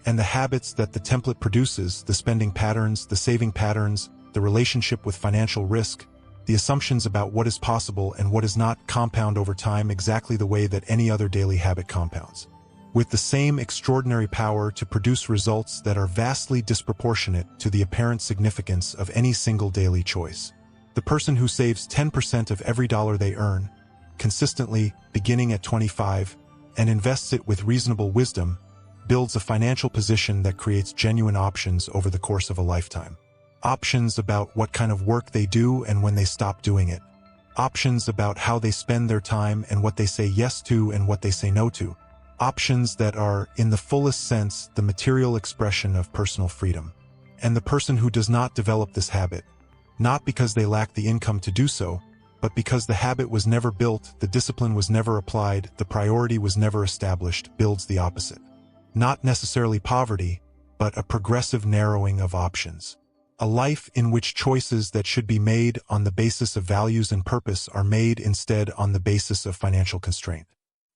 A: And the habits that the template produces, the spending patterns, the saving patterns, the relationship with financial risk, the assumptions about what is possible and what is not, compound over time exactly the way that any other daily habit compounds, with the same extraordinary power to produce results that are vastly disproportionate to the apparent significance of any single daily choice. The person who saves 10% of every dollar they earn, consistently, beginning at 25, and invests it with reasonable wisdom, builds a financial position that creates genuine options over the course of a lifetime. Options about what kind of work they do and when they stop doing it. Options about how they spend their time and what they say yes to and what they say no to. Options that are, in the fullest sense, the material expression of personal freedom. And the person who does not develop this habit, not because they lack the income to do so, but because the habit was never built, the discipline was never applied, the priority was never established, builds the opposite. Not necessarily poverty, but a progressive narrowing of options. A life in which choices that should be made on the basis of values and purpose are made instead on the basis of financial constraint.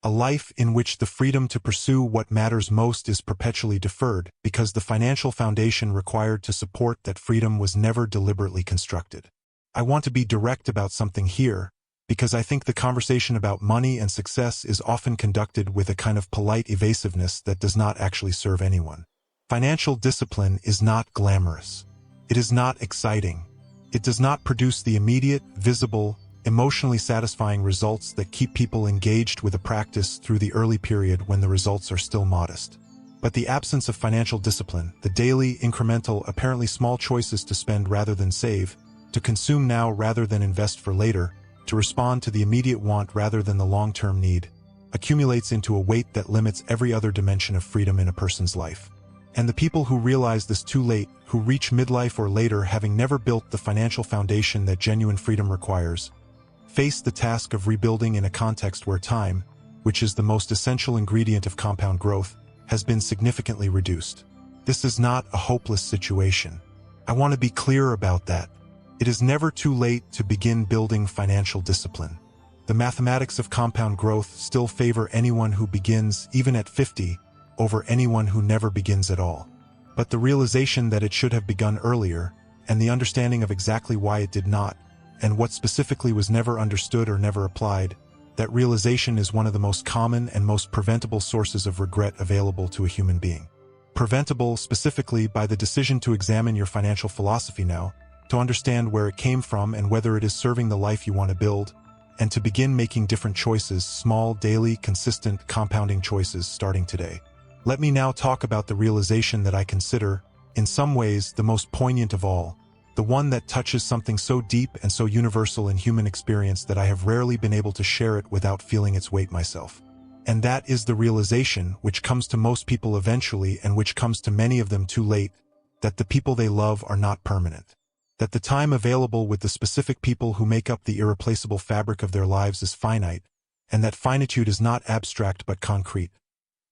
A: A life in which the freedom to pursue what matters most is perpetually deferred because the financial foundation required to support that freedom was never deliberately constructed. I want to be direct about something here because I think the conversation about money and success is often conducted with a kind of polite evasiveness that does not actually serve anyone. Financial discipline is not glamorous. It is not exciting. It does not produce the immediate, visible, emotionally satisfying results that keep people engaged with a practice through the early period when the results are still modest. But the absence of financial discipline, the daily, incremental, apparently small choices to spend rather than save, to consume now rather than invest for later, to respond to the immediate want rather than the long-term need, accumulates into a weight that limits every other dimension of freedom in a person's life. And the people who realize this too late, who reach midlife or later having never built the financial foundation that genuine freedom requires, face the task of rebuilding in a context where time, which is the most essential ingredient of compound growth, has been significantly reduced. This is not a hopeless situation. I want to be clear about that. It is never too late to begin building financial discipline. The mathematics of compound growth still favor anyone who begins, even at 50, over anyone who never begins at all. But the realization that it should have begun earlier, and the understanding of exactly why it did not, and what specifically was never understood or never applied, that realization is one of the most common and most preventable sources of regret available to a human being. Preventable specifically by the decision to examine your financial philosophy now, to understand where it came from and whether it is serving the life you want to build, and to begin making different choices, small, daily, consistent, compounding choices starting today. Let me now talk about the realization that I consider, in some ways, the most poignant of all, the one that touches something so deep and so universal in human experience that I have rarely been able to share it without feeling its weight myself. And that is the realization, which comes to most people eventually and which comes to many of them too late, that the people they love are not permanent. That the time available with the specific people who make up the irreplaceable fabric of their lives is finite, and that finitude is not abstract but concrete.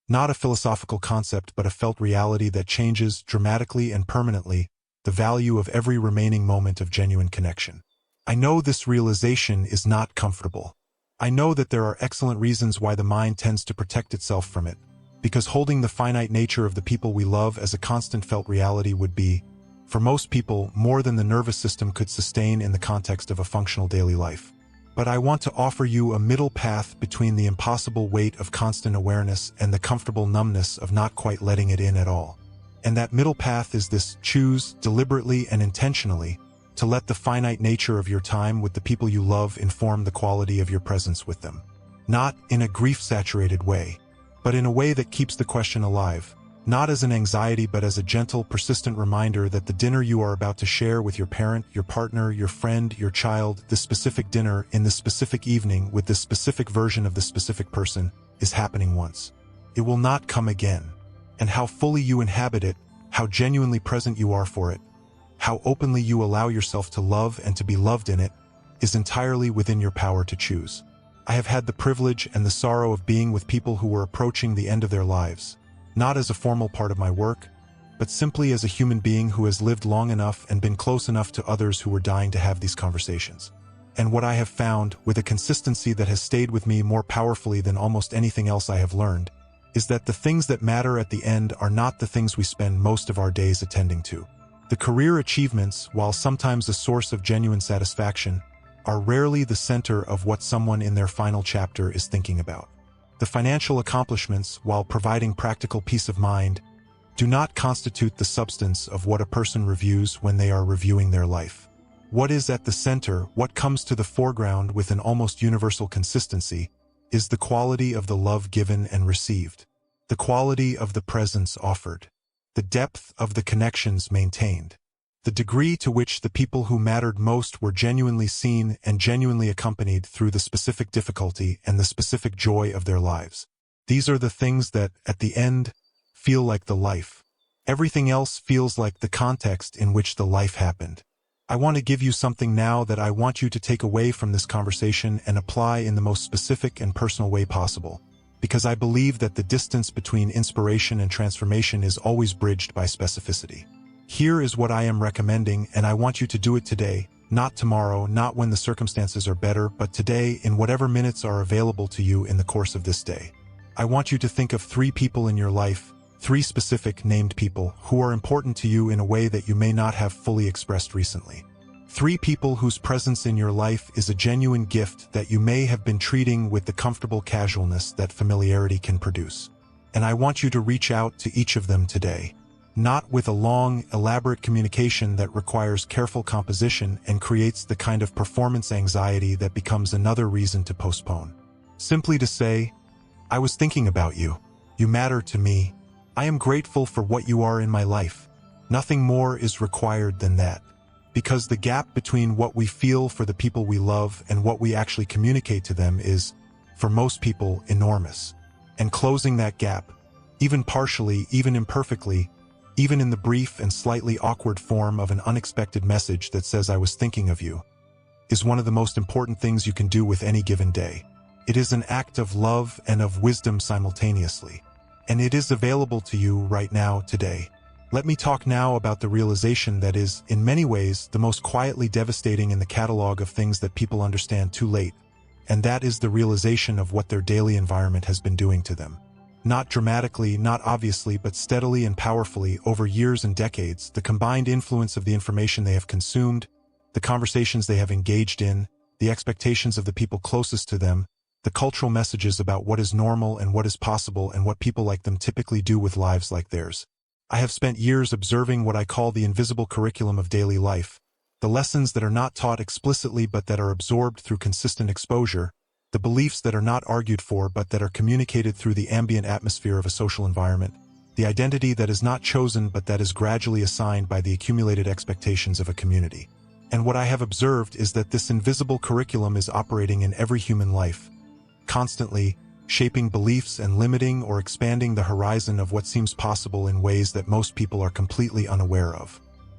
A: Not a philosophical concept but a felt reality that changes, dramatically and permanently, the value of every remaining moment of genuine connection. I know this realization is not comfortable. I know that there are excellent reasons why the mind tends to protect itself from it, because holding the finite nature of the people we love as a constant felt reality would be, for most people, more than the nervous system could sustain in the context of a functional daily life. But I want to offer you a middle path between the impossible weight of constant awareness and the comfortable numbness of not quite letting it in at all. And that middle path is this: choose, deliberately and intentionally, to let the finite nature of your time with the people you love inform the quality of your presence with them. Not in a grief-saturated way, but in a way that keeps the question alive, not as an anxiety but as a gentle, persistent reminder that the dinner you are about to share with your parent, your partner, your friend, your child, this specific dinner in this specific evening with this specific version of this specific person, is happening once. It will not come again. And how fully you inhabit it, how genuinely present you are for it, how openly you allow yourself to love and to be loved in it, is entirely within your power to choose. I have had the privilege and the sorrow of being with people who were approaching the end of their lives, not as a formal part of my work, but simply as a human being who has lived long enough and been close enough to others who were dying to have these conversations. And what I have found, with a consistency that has stayed with me more powerfully than almost anything else I have learned, is that the things that matter at the end are not the things we spend most of our days attending to. The career achievements, while sometimes a source of genuine satisfaction, are rarely the center of what someone in their final chapter is thinking about. The financial accomplishments, while providing practical peace of mind, do not constitute the substance of what a person reviews when they are reviewing their life. What is at the center, what comes to the foreground with an almost universal consistency, is the quality of the love given and received, the quality of the presence offered, the depth of the connections maintained, the degree to which the people who mattered most were genuinely seen and genuinely accompanied through the specific difficulty and the specific joy of their lives. These are the things that, at the end, feel like the life. Everything else feels like the context in which the life happened. I want to give you something now that I want you to take away from this conversation and apply in the most specific and personal way possible, because I believe that the distance between inspiration and transformation is always bridged by specificity. Here is what I am recommending, and I want you to do it today, not tomorrow, not when the circumstances are better, but today, in whatever minutes are available to you in the course of this day. I want you to think of 3 people in your life, 3 specific named people who are important to you in a way that you may not have fully expressed recently. 3 people whose presence in your life is a genuine gift that you may have been treating with the comfortable casualness that familiarity can produce. And I want you to reach out to each of them today, not with a long, elaborate communication that requires careful composition and creates the kind of performance anxiety that becomes another reason to postpone. Simply to say, I was thinking about you. You matter to me. I am grateful for what you are in my life. Nothing more is required than that. Because the gap between what we feel for the people we love and what we actually communicate to them is, for most people, enormous. And closing that gap, even partially, even imperfectly, even in the brief and slightly awkward form of an unexpected message that says I was thinking of you, is one of the most important things you can do with any given day. It is an act of love and of wisdom simultaneously. And it is available to you right now, today. Let me talk now about the realization that is, in many ways, the most quietly devastating in the catalog of things that people understand too late, and that is the realization of what their daily environment has been doing to them. Not dramatically, not obviously, but steadily and powerfully over years and decades, the combined influence of the information they have consumed, the conversations they have engaged in, the expectations of the people closest to them, the cultural messages about what is normal and what is possible and what people like them typically do with lives like theirs. I have spent years observing what I call the invisible curriculum of daily life, the lessons that are not taught explicitly but that are absorbed through consistent exposure, the beliefs that are not argued for but that are communicated through the ambient atmosphere of a social environment, the identity that is not chosen but that is gradually assigned by the accumulated expectations of a community. And what I have observed is that this invisible curriculum is operating in every human life, constantly shaping beliefs and limiting or expanding the horizon of what seems possible in ways that most people are completely unaware of.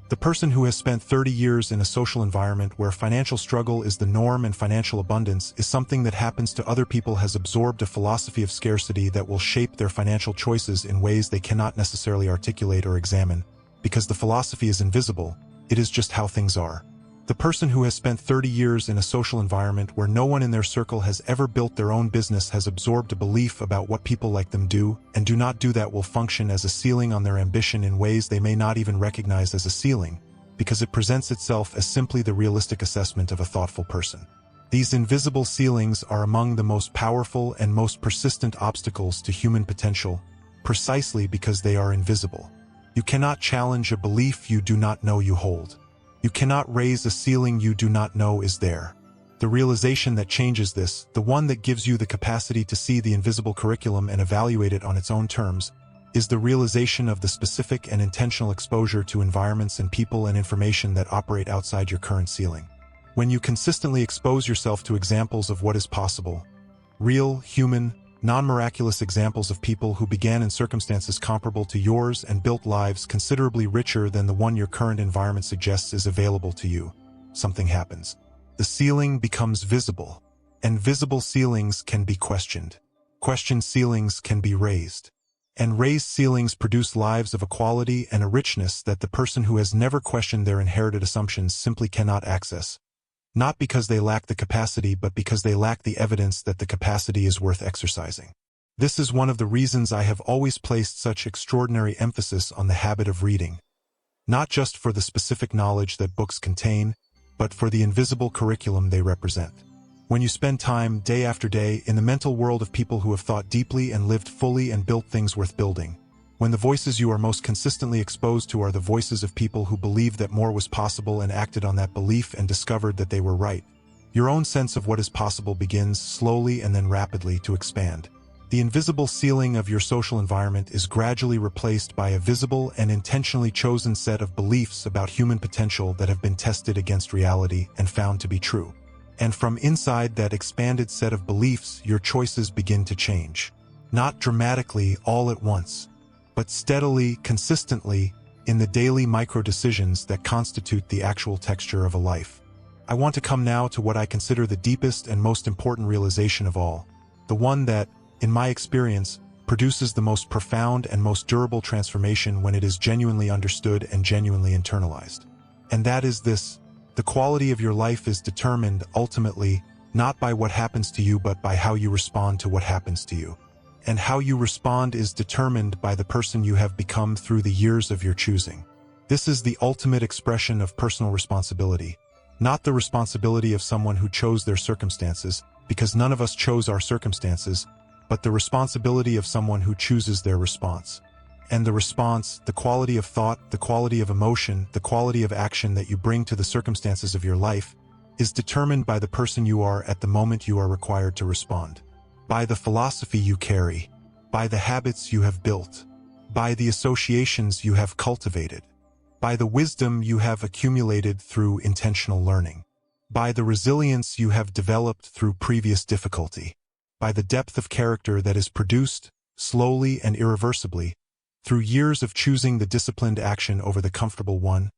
A: The person who has spent 30 years in a social environment where financial struggle is the norm and financial abundance is something that happens to other people has absorbed a philosophy of scarcity that will shape their financial choices in ways they cannot necessarily articulate or examine. Because the philosophy is invisible, it is just how things are. The person who has spent 30 years in a social environment where no one in their circle has ever built their own business has absorbed a belief about what people like them do and do not do that will function as a ceiling on their ambition in ways they may not even recognize as a ceiling, because it presents itself as simply the realistic assessment of a thoughtful person. These invisible ceilings are among the most powerful and most persistent obstacles to human potential, precisely because they are invisible. You cannot challenge a belief you do not know you hold. You cannot raise a ceiling you do not know is there. The realization that changes this, the one that gives you the capacity to see the invisible curriculum and evaluate it on its own terms, is the realization of the specific and intentional exposure to environments and people and information that operate outside your current ceiling. When you consistently expose yourself to examples of what is possible, real, human, non-miraculous examples of people who began in circumstances comparable to yours and built lives considerably richer than the one your current environment suggests is available to you, something happens. The ceiling becomes visible, and visible ceilings can be questioned. Questioned ceilings can be raised. And raised ceilings produce lives of a quality and a richness that the person who has never questioned their inherited assumptions simply cannot access. Not because they lack the capacity, but because they lack the evidence that the capacity is worth exercising. This is one of the reasons I have always placed such extraordinary emphasis on the habit of reading, not just for the specific knowledge that books contain, but for the invisible curriculum they represent. When you spend time, day after day, in the mental world of people who have thought deeply and lived fully and built things worth building, when the voices you are most consistently exposed to are the voices of people who believed that more was possible and acted on that belief and discovered that they were right, your own sense of what is possible begins slowly and then rapidly to expand. The invisible ceiling of your social environment is gradually replaced by a visible and intentionally chosen set of beliefs about human potential that have been tested against reality and found to be true. And from inside that expanded set of beliefs, your choices begin to change. Not dramatically all at once, but steadily, consistently, in the daily micro-decisions that constitute the actual texture of a life. I want to come now to what I consider the deepest and most important realization of all, the one that, in my experience, produces the most profound and most durable transformation when it is genuinely understood and genuinely internalized. And that is this: the quality of your life is determined, ultimately, not by what happens to you but by how you respond to what happens to you. And how you respond is determined by the person you have become through the years of your choosing. This is the ultimate expression of personal responsibility, not the responsibility of someone who chose their circumstances, because none of us chose our circumstances, but the responsibility of someone who chooses their response. And the response, the quality of thought, the quality of emotion, the quality of action that you bring to the circumstances of your life, is determined by the person you are at the moment you are required to respond. By the philosophy you carry, by the habits you have built, by the associations you have cultivated, by the wisdom you have accumulated through intentional learning, by the resilience you have developed through previous difficulty, by the depth of character that is produced, slowly and irreversibly, through years of choosing the disciplined action over the comfortable one,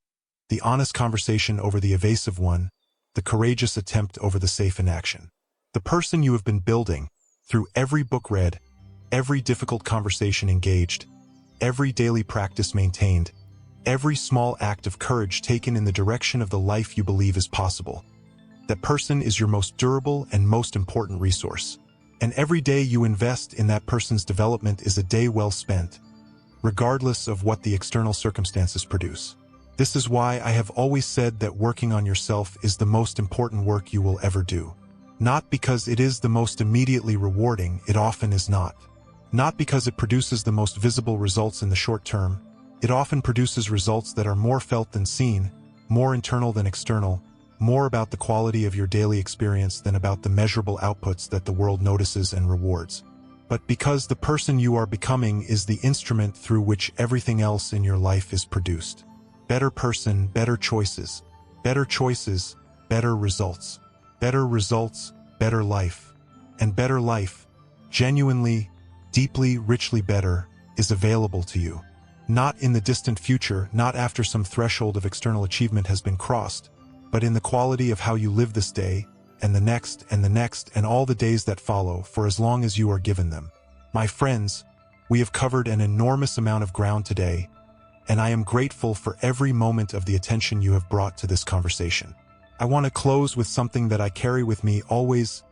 A: the honest conversation over the evasive one, the courageous attempt over the safe inaction. The person you have been building, through every book read, every difficult conversation engaged, every daily practice maintained, every small act of courage taken in the direction of the life you believe is possible. That person is your most durable and most important resource. And every day you invest in that person's development is a day well spent, regardless of what the external circumstances produce. This is why I have always said that working on yourself is the most important work you will ever do. Not because it is the most immediately rewarding, it often is not. Not because it produces the most visible results in the short term, it often produces results that are more felt than seen, more internal than external, more about the quality of your daily experience than about the measurable outputs that the world notices and rewards. But because the person you are becoming is the instrument through which everything else in your life is produced. Better person, better choices. Better choices, better results. Better results, better life. And better life, genuinely, deeply, richly better, is available to you. Not in the distant future, not after some threshold of external achievement has been crossed, but in the quality of how you live this day, and the next, and the next, and all the days that follow, for as long as you are given them. My friends, we have covered an enormous amount of ground today, and I am grateful for every moment of the attention you have brought to this conversation. I want to close with something that I carry with me always,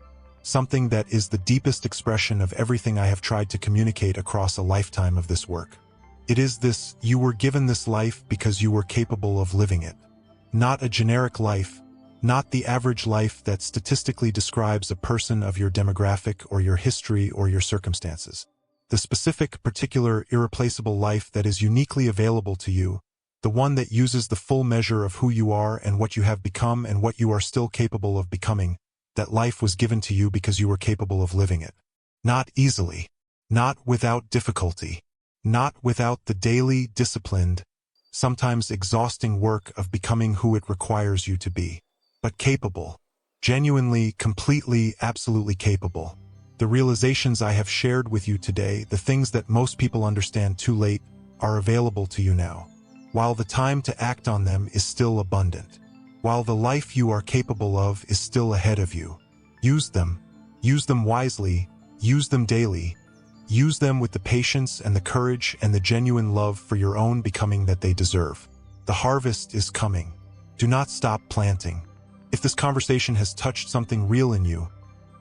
A: something that is the deepest expression of everything I have tried to communicate across a lifetime of this work. It is this: you were given this life because you were capable of living it. Not a generic life, not the average life that statistically describes a person of your demographic or your history or your circumstances. The specific, particular, irreplaceable life that is uniquely available to you, the one that uses the full measure of who you are and what you have become and what you are still capable of becoming. That life was given to you because you were capable of living it. Not easily, not without difficulty, not without the daily, disciplined, sometimes exhausting work of becoming who it requires you to be, but capable, genuinely, completely, absolutely capable. The realizations I have shared with you today, the things that most people understand too late, are available to you now, while the time to act on them is still abundant. While the life you are capable of is still ahead of you. Use them wisely, use them daily, use them with the patience and the courage and the genuine love for your own becoming that they deserve. The harvest is coming. Do not stop planting. If this conversation has touched something real in you,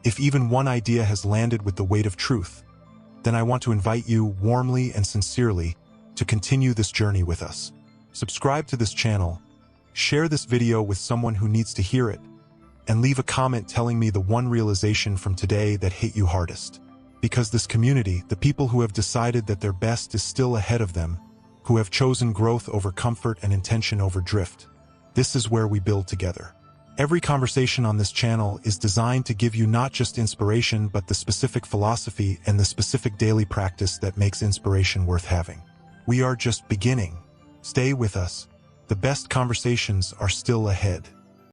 A: if even one idea has landed with the weight of truth, then I want to invite you warmly and sincerely to continue this journey with us. Subscribe to this channel, share this video with someone who needs to hear it, and leave a comment telling me the one realization from today that hit you hardest. Because this community, the people who have decided that their best is still ahead of them, who have chosen growth over comfort and intention over drift, this is where we build together. Every conversation on this channel is designed to give you not just inspiration but the specific philosophy and the specific daily practice that makes inspiration worth having. We are just beginning. Stay with us. The best conversations are still ahead.